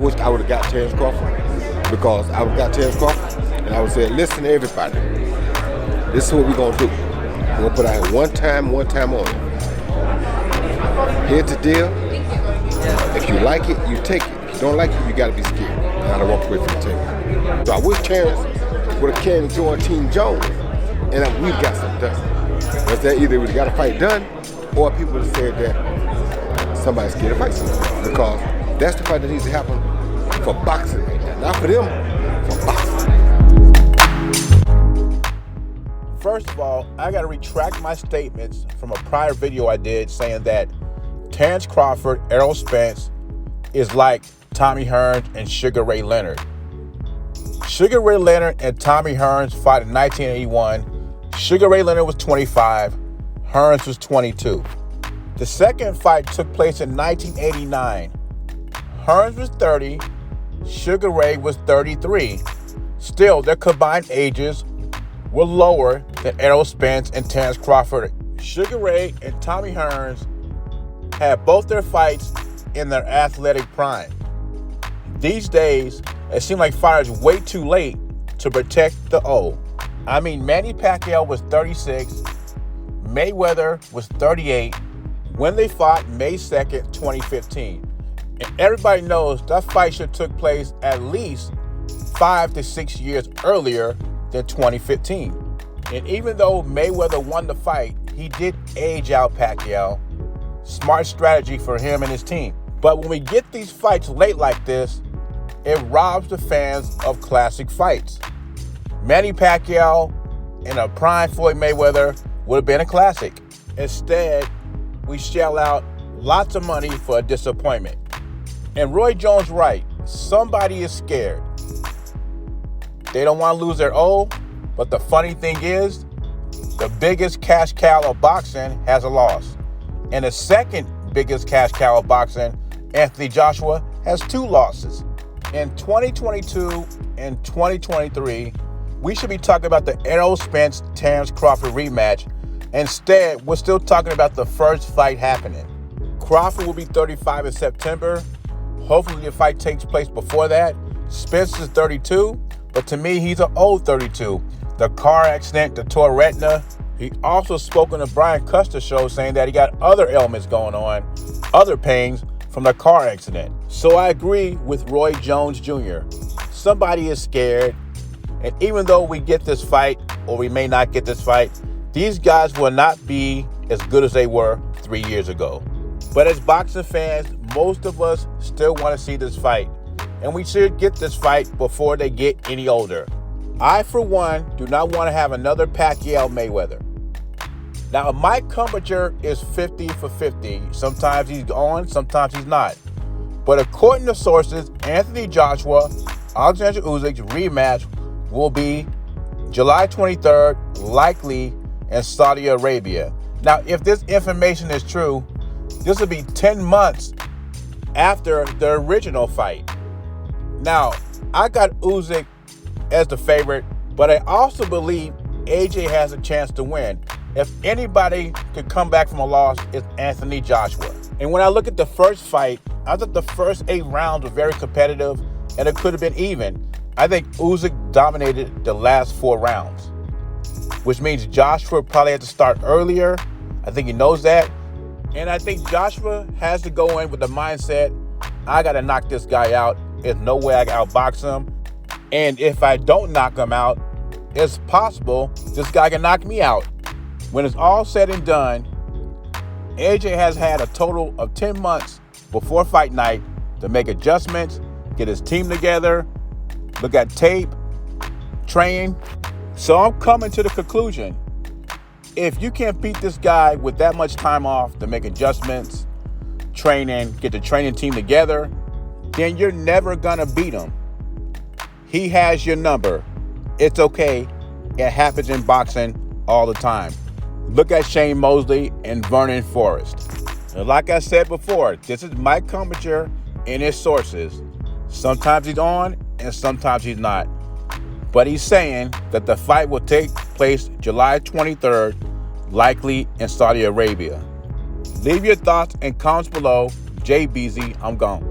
wish I would have got Terrence Crawford, because I would have got Terrence Crawford and I would say, listen to everybody. This is what we're going to do. We're going to put out one time only. Here's the deal. If you like it, you take it. If you don't like it, you got to be scared. You got to walk away from the table. So I wish Terrence would have came and joined Team Jones, and we've got something done. Was that either we got a fight done, or people would have said that somebody's scared to fight somebody, because that's the fight that needs to happen for boxing right now. Not for them, for boxing. First of all, I got to retract my statements from a prior video I did saying that Terrence Crawford, Errol Spence is like Tommy Hearns and Sugar Ray Leonard. Sugar Ray Leonard and Tommy Hearns fought in 1981. Sugar Ray Leonard was 25, Hearns was 22. The second fight took place in 1989. Hearns was 30, Sugar Ray was 33. Still, their combined ages were lower than Errol Spence and Terrence Crawford. Sugar Ray and Tommy Hearns had both their fights in their athletic prime. These days, it seems like fighters wait too late to protect the O. I mean, Manny Pacquiao was 36, Mayweather was 38 when they fought May 2nd, 2015. And everybody knows that fight should have took place at least 5 to 6 years earlier than 2015. And even though Mayweather won the fight, he did age out Pacquiao. Smart strategy for him and his team. But when we get these fights late like this, it robs the fans of classic fights. Manny Pacquiao and a prime Floyd Mayweather would have been a classic. Instead, we shell out lots of money for a disappointment. And Roy Jones right, somebody is scared. They don't want to lose their O, but the funny thing is, the biggest cash cow of boxing has a loss. And the second biggest cash cow of boxing, Anthony Joshua, has 2 losses. In 2022 and 2023, we should be talking about the Errol Spence Terrence Crawford rematch. Instead, we're still talking about the first fight happening. Crawford will be 35 in September. Hopefully the fight takes place before that. Spence is 32, but to me, he's an old 32. The car accident, the torn retina. He also spoke on the Brian Custer show saying that he got other ailments going on, other pains from the car accident. So I agree with Roy Jones Jr. Somebody is scared. And even though we get this fight, or we may not get this fight, these guys will not be as good as they were 3 years ago. But as boxing fans, most of us still want to see this fight. And we should get this fight before they get any older. I, for one, do not want to have another Pacquiao Mayweather. Now, Mike Cumberger is 50 for 50. Sometimes he's on, sometimes he's not. But according to sources, Anthony Joshua, Alexander Usyk's rematch will be July 23rd, likely in Saudi Arabia. Now, if this information is true, this will be 10 months after the original fight. Now, I got Usyk as the favorite, but I also believe AJ has a chance to win. If anybody could come back from a loss, it's Anthony Joshua. And when I look at the first fight, I thought the first 8 rounds were very competitive, and it could have been even. I think Usyk dominated the last 4 rounds, which means Joshua probably had to start earlier. I think he knows that. And I think Joshua has to go in with the mindset, I got to knock this guy out. There's no way I can outbox him. And if I don't knock him out, it's possible this guy can knock me out. When it's all said and done, AJ has had a total of 10 months before fight night to make adjustments, get his team together, look at tape, train. So I'm coming to the conclusion, if you can't beat this guy with that much time off to make adjustments, training, get the training team together, then you're never gonna beat him. He has your number. It's okay. It happens in boxing all the time. Look at Shane Mosley and Vernon Forrest. And like I said before, this is Mike Cumberger and his sources. Sometimes he's on and sometimes he's not. But he's saying that the fight will take place July 23rd, likely in Saudi Arabia. Leave your thoughts and comments below. JBZ, I'm gone.